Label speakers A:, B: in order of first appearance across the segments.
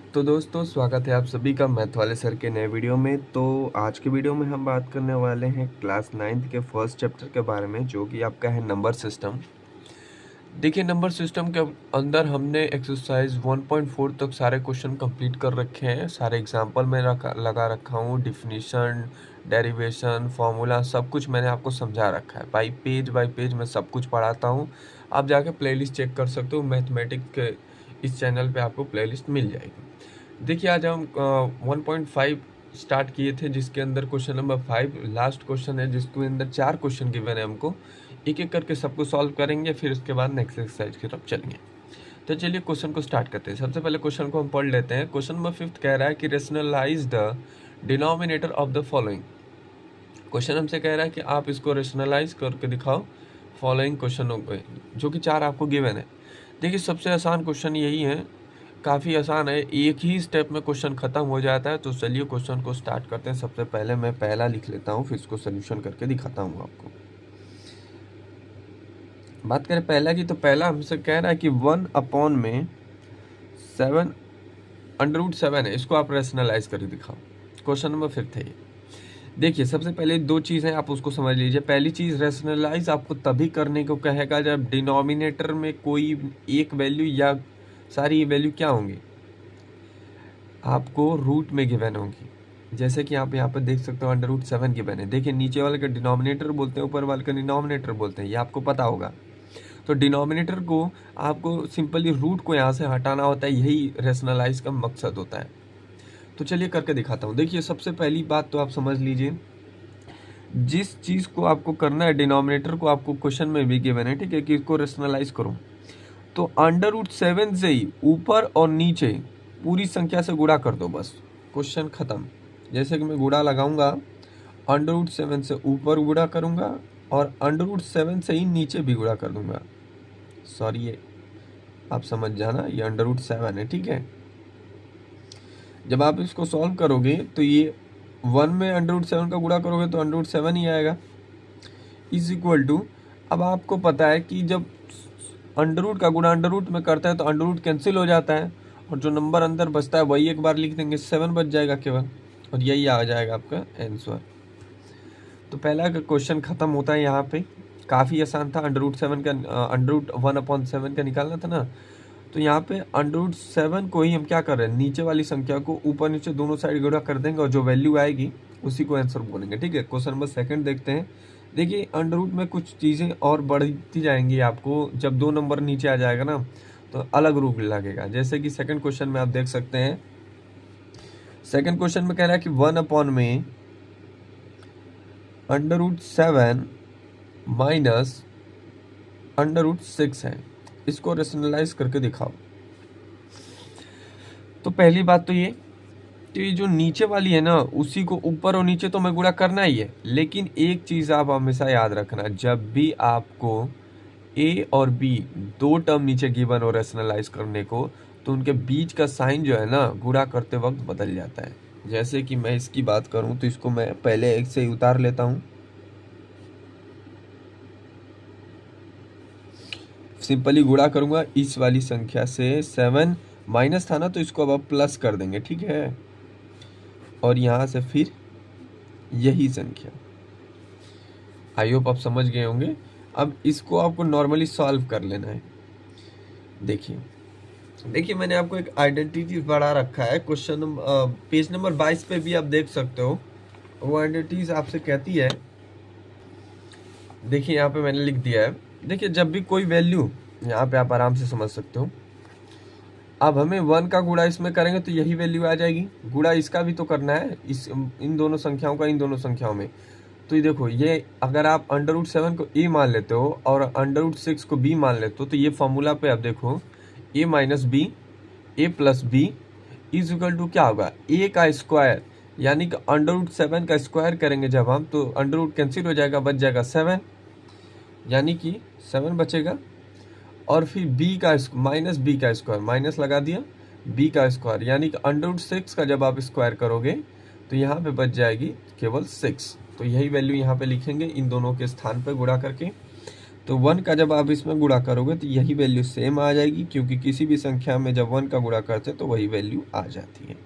A: तो दोस्तों स्वागत है आप सभी का मैथ वाले सर के नए वीडियो में। तो आज के वीडियो में हम बात करने वाले हैं क्लास 9th के फर्स्ट चैप्टर के बारे में, जो कि आपका है नंबर सिस्टम। देखिए, नंबर सिस्टम के अंदर हमने एक्सरसाइज 1.4 तक सारे क्वेश्चन कंप्लीट कर रखे हैं। सारे एग्जांपल में लगा रखा हूँ। डिफिनीशन, डेरिवेशन, फार्मूला सब कुछ मैंने आपको समझा रखा है। बाई पेज मैं सब कुछ पढ़ाता हूँ। आप जाके प्लेलिस्ट चेक कर सकते हो। मैथमेटिक्स के इस चैनल पे आपको प्लेलिस्ट मिल जाएगी। देखिए, आज हम 1.5 स्टार्ट किए थे, जिसके अंदर क्वेश्चन नंबर 5 लास्ट क्वेश्चन है, जिसके अंदर 4 क्वेश्चन गिवन है हमको। एक एक करके सबको सॉल्व करेंगे, फिर उसके बाद नेक्स्ट एक्सरसाइज की तरफ चलेंगे। तो चलिए क्वेश्चन को स्टार्ट करते हैं। सबसे पहले क्वेश्चन को हम पढ़ लेते हैं। क्वेश्चन नंबर 5 कह रहा है कि rationalise the denominator of the following. Question हमसे कह रहा है कि आप इसको रेशनलाइज करके दिखाओ फॉलोइंग क्वेश्चनों को, जो कि 4 आपको गिवन है। देखिए, सबसे आसान क्वेश्चन यही है, काफ़ी आसान है, एक ही स्टेप में क्वेश्चन खत्म हो जाता है। तो चलिए क्वेश्चन को स्टार्ट करते हैं। सबसे पहले मैं पहला लिख लेता हूँ, फिर इसको सोल्यूशन करके दिखाता हूँ आपको। बात करें पहला की, तो पहला हमसे कह रहा है कि 1 में 7 √7 है, इसको आप रेशनलाइज करके दिखाओ। क्वेश्चन नंबर 5 है ये। देखिए, सबसे पहले 2 चीज़ें आप उसको समझ लीजिए। पहली चीज़, रेशनलाइज आपको तभी करने को कहेगा जब डिनोमिनेटर में कोई एक वैल्यू या सारी वैल्यू क्या होंगी, आपको रूट में गिवन होंगी। जैसे कि आप यहाँ पर देख सकते हो √7 गिवन है। देखिए, नीचे वाले का डिनोमिनेटर बोलते हैं, ऊपर वाले का डिनोमिनेटर बोलते हैं, ये आपको पता होगा। तो डिनोमिनेटर को आपको सिंपली रूट को यहाँ से हटाना होता है, यही रेशनलाइज का मकसद होता है। तो चलिए करके दिखाता हूँ। देखिए, सबसे पहली बात तो आप समझ लीजिए, जिस चीज़ को आपको करना है, डिनोमिनेटर को आपको क्वेश्चन में भी गिवन है, ठीक है, कि इसको रेशनलाइज करो। तो √7 से ही ऊपर और नीचे पूरी संख्या से गुणा कर दो, बस क्वेश्चन खत्म। जैसे कि मैं गुणा लगाऊंगा, √7 से ऊपर गुणा करूंगा और √7 से ही नीचे भी गुणा कर दूंगा। सॉरी, ये आप समझ जाना, ये √7 है, ठीक है। जब आप इसको सॉल्व करोगे तो ये 1 में √7 का गुणा करोगे तो √7 ही आएगा, इज इक्वल टू। अब आपको पता है कि जब अंडर का गुणा अंडर में करता है तो अंडर कैंसिल हो जाता है, और जो नंबर अंदर बचता है वही एक बार लिख देंगे, 7 बच जाएगा केवल, और यही आ जाएगा आपका आंसर। तो पहला क्वेश्चन खत्म होता है यहाँ पे। काफ़ी आसान था, √7 का √1/7 का निकालना था ना। तो यहाँ पे √7 को ही हम क्या कर रहे हैं, नीचे वाली संख्या को ऊपर नीचे दोनों साइड गुणा कर देंगे, और जो वैल्यू आएगी उसी को आंसर बोलेंगे, ठीक है। क्वेश्चन नंबर 2 देखते हैं। देखिए, अंडर में कुछ चीज़ें और बढ़ती जाएंगी आपको, जब 2 नंबर नीचे आ जाएगा ना तो अलग रूप लगेगा। जैसे कि सेकंड क्वेश्चन में आप देख सकते हैं। सेकंड क्वेश्चन में कह रहा है कि 1 में √7 माइनस √6 है, इसको रेशनलाइज करके दिखाओ। तो पहली बात तो ये जो नीचे वाली है ना, उसी को ऊपर और नीचे तो मैं गुणा करना ही है। लेकिन एक चीज़ आप हमेशा याद रखना, जब भी आपको ए और बी 2 टर्म नीचे गिवन हो रेशनलाइज करने को, तो उनके बीच का साइन जो है ना, गुणा करते वक्त बदल जाता है। जैसे कि मैं इसकी बात करूं तो इसको मैं पहले एक से ही उतार लेता हूं, सिंपली गुणा करूंगा इस वाली संख्या से। 7 माइनस था ना, तो इसको अब आप प्लस कर देंगे, ठीक है। और यहाँ से फिर यही संख्या, आई होप आप समझ गए होंगे। अब इसको आपको नॉर्मली सॉल्व कर लेना है। देखिए मैंने आपको एक आइडेंटिटी बढ़ा रखा है। क्वेश्चन पेज नंबर 22 पे भी आप देख सकते हो। वो आइडेंटिटीज आपसे कहती है, देखिए यहाँ पे मैंने लिख दिया है। देखिए, जब भी कोई वैल्यू, यहाँ पे आप आराम से समझ सकते हो। अब हमें 1 का गुणा इसमें करेंगे तो यही वैल्यू आ जाएगी, गुणा इसका भी तो करना है, इन दोनों संख्याओं का इन दोनों संख्याओं में। तो ये देखो, ये अगर आप √7 को ए मान लेते हो और √6 को बी मान लेते हो, तो ये फॉर्मूला पे आप देखो, a minus B, A plus B is equal to क्या होगा, ए का स्क्वायर। यानी कि √7 का स्क्वायर करेंगे जब हम, तो अंडर कैंसिल हो जाएगा, बच जाएगा 7, यानी कि 7 बचेगा। और फिर b का माइनस बी का स्क्वायर, माइनस लगा दिया, b का स्क्वायर, यानी कि √6 का जब आप स्क्वायर करोगे तो यहाँ पे बच जाएगी केवल 6। तो यही वैल्यू यहाँ पे लिखेंगे इन दोनों के स्थान पे गुणा करके। तो 1 का जब आप इसमें गुणा करोगे तो यही वैल्यू सेम आ जाएगी, क्योंकि किसी भी संख्या में जब 1 का गुणा करते हैं तो वही वैल्यू आ जाती है।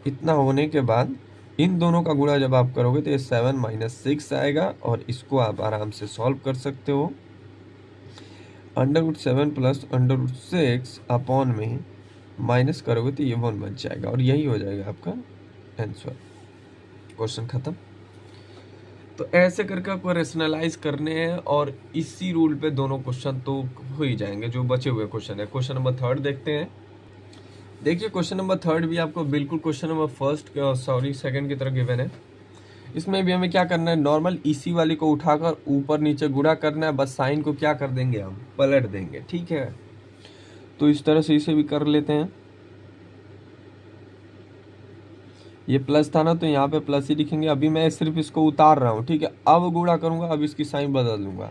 A: इतना होने के बाद इन दोनों का गुणा जब आप करोगे तो ये 7 - 6 आएगा, और इसको आप आराम से सॉल्व कर सकते हो। √7 + √6 अपॉन में माइनस करोगे तो ये 1 बच जाएगा, और यही हो जाएगा आपका आंसर। क्वेश्चन खत्म। तो ऐसे करके आपको रेशनलाइज करने हैं, और इसी रूल पे दोनों क्वेश्चन तो हो ही जाएंगे जो बचे हुए क्वेश्चन है। क्वेश्चन नंबर 3 देखते हैं। देखिए क्वेश्चन नंबर 3 भी आपको बिल्कुल क्वेश्चन नंबर सेकंड की तरह गिवन है। इसमें भी हमें क्या करना है, नॉर्मल इसी वाली को उठाकर ऊपर नीचे गुणा करना है, बस साइन को क्या कर देंगे, हम पलट देंगे। ठीक है, तो इस तरह से इसे भी कर लेते हैं। ये प्लस था ना, तो यहाँ पे प्लस ही लिखेंगे। अभी मैं सिर्फ इसको उतार रहा हूँ, ठीक है। अब गुणा करूंगा, अब इसकी साइन बदल दूंगा।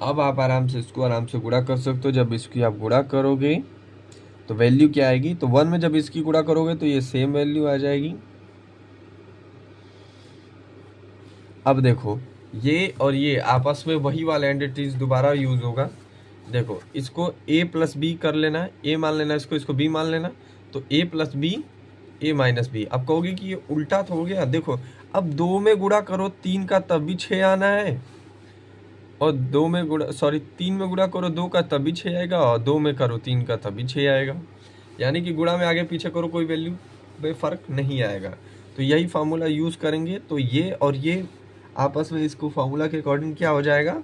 A: अब आप आराम से इसको गुणा कर सकते हो। जब इसकी आप गुणा करोगे तो वैल्यू क्या आएगी, तो 1 में जब इसकी गुणा करोगे तो ये सेम वैल्यू आ जाएगी। अब देखो ये और ये आपस में वही वाला एंटिटीज दोबारा यूज होगा। देखो इसको a + b कर लेना, a मान लेना, इसको b मान लेना, तो a + b a - b। अब कहोगे कि ये उल्टा तो हो गया। देखो अब 2 में गुणा करो 3 का तब भी 6 आना है, और 3 में गुणा करो 2 का तब भी 6 आएगा, और 2 में करो 3 का तब भी 6 आएगा। यानी कि गुणा में आगे पीछे करो कोई वैल्यू में फ़र्क नहीं आएगा। तो यही फार्मूला यूज़ करेंगे। तो ये और ये आपस में इसको फार्मूला के अकॉर्डिंग क्या हो जाएगा,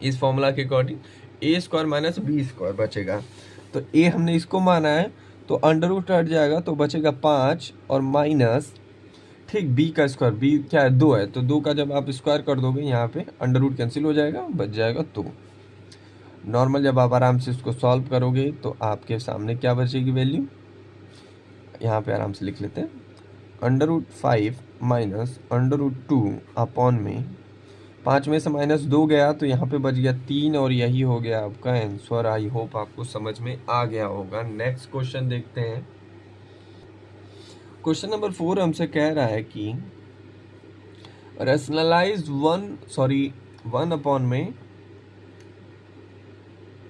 A: इस फार्मूला के अकॉर्डिंग a² - b² बचेगा। तो a हमने इसको माना है, तो अंडर हट जाएगा तो बचेगा 5, और माइनस, ठीक, b का स्क्वायर, b क्या है 2 है, तो 2 का जब आप स्क्वायर कर दोगे यहाँ पे अंडर कैंसिल हो जाएगा, बच जाएगा 2। नॉर्मल जब आप आराम से इसको सॉल्व करोगे तो आपके सामने क्या बचेगी वैल्यू, यहाँ पे आराम से लिख लेते हैं। √5 - √2 अपॉन में 5 में से -2 गया तो यहाँ पे बच गया 3, और यही हो गया आपका आंसर। आई होप आपको समझ में आ गया होगा। नेक्स्ट क्वेश्चन देखते हैं। क्वेश्चन नंबर 4 हमसे कह रहा है कि रेशनलाइज 1 अपॉन में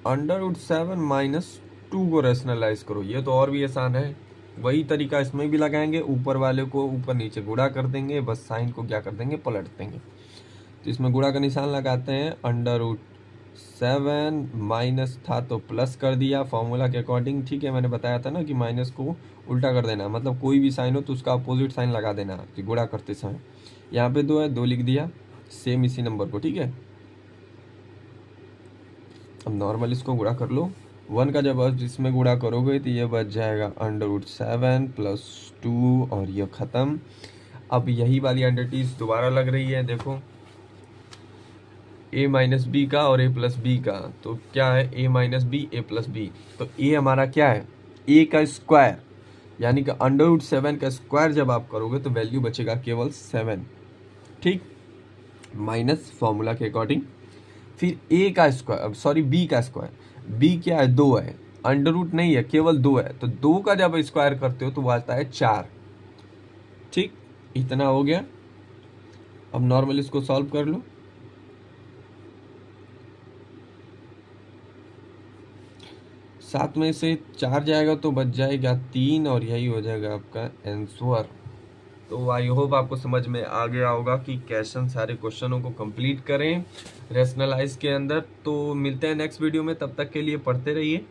A: √7 - 2 को रेशनलाइज करो। ये तो और भी आसान है, वही तरीका इसमें भी लगाएंगे। ऊपर वाले को ऊपर नीचे गुणा कर देंगे, बस साइन को क्या कर देंगे, पलट देंगे। तो इसमें गुणा का निशान लगाते हैं। √7 माइनस था तो प्लस कर दिया फॉर्मूला के अकॉर्डिंग। ठीक है, मैंने बताया था ना कि माइनस को उल्टा कर देना, मतलब कोई भी साइन हो तो उसका अपोजिट साइन लगा देना कि गुणा करते समय। यहाँ पे 2 है, 2 लिख दिया सेम इसी नंबर को। ठीक है, अब नॉर्मल इसको गुणा कर लो। 1 का जब इसमें गुणा करोगे तो ये बच जाएगा √7 + 2, और ये ख़त्म। अब यही वाली एंटिटीज दोबारा लग रही है। देखो a - b का और a + b का, तो क्या है a - b a + b। तो a हमारा क्या है, a का स्क्वायर, यानी कि √7 का स्क्वायर जब आप करोगे तो वैल्यू बचेगा केवल 7। ठीक, माइनस फॉर्मूला के अकॉर्डिंग। फिर a का स्क्वायर, b का स्क्वायर, b क्या है 2 है, अंडर नहीं है, केवल 2 है, तो 2 का जब स्क्वायर करते हो तो वो आता है 4। ठीक, इतना हो गया। अब नॉर्मल इसको सॉल्व कर लो। सात में से 4 जाएगा तो बच जाएगा 3, और यही हो जाएगा आपका आंसर। तो आई होप आपको समझ में आ गया होगा कि कैसे सारे क्वेश्चनों को कंप्लीट करें रेशनलाइज के अंदर। तो मिलते हैं नेक्स्ट वीडियो में, तब तक के लिए पढ़ते रहिए।